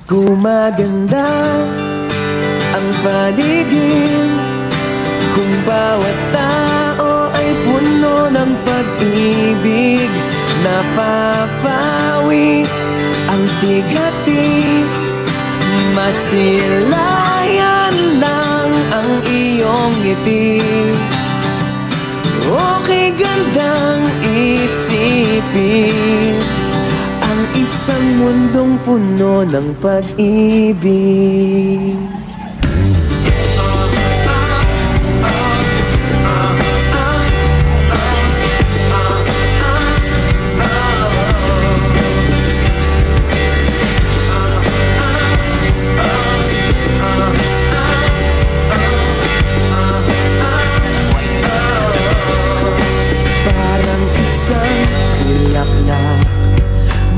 Gumaganda ang paligid kung bawat tao ay puno ng pag-ibig. Napapawi ang bigati, masilayan lang ang iyong ngiti. Okay gandang isipin ang isang mundong puno ng pag-ibig.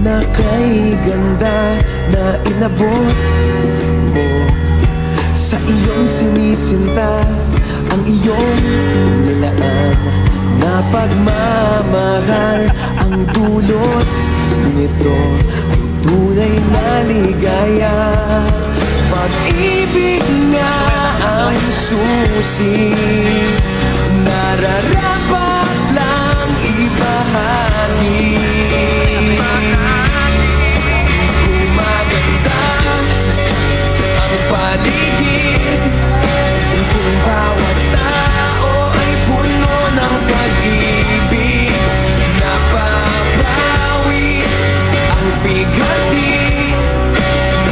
Na kay ganda na inabot mo sa iyong sinisinta, ang iyong nilaan na pagmamahal. Ang dulot nito ay tunay na ligaya. Pag-ibig nga ang susi, nararapat lang ibahagi. Paligid kung bawat tao ay puno ng pag-ibig. Napapawi ang bigati,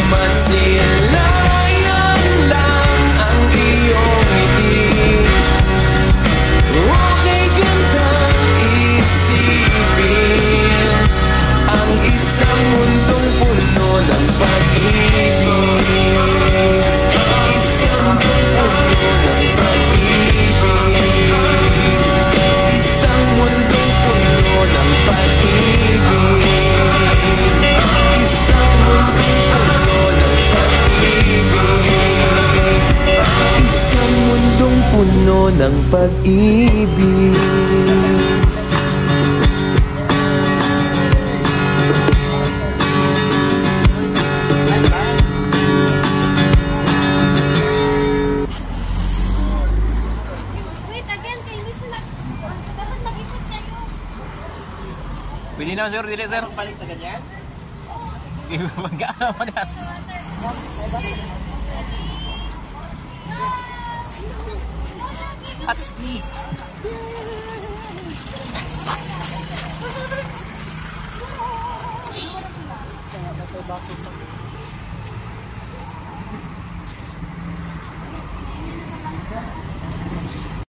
masilayan lang ang iyong ngiti. Okay gandang isipin ang isang mundong puno ng pag-ibig. Puno ng pag-ibig. Pwede na sir, dili sir. Balik na ganyan? Magkano pa na? Hot ski. Baso pa.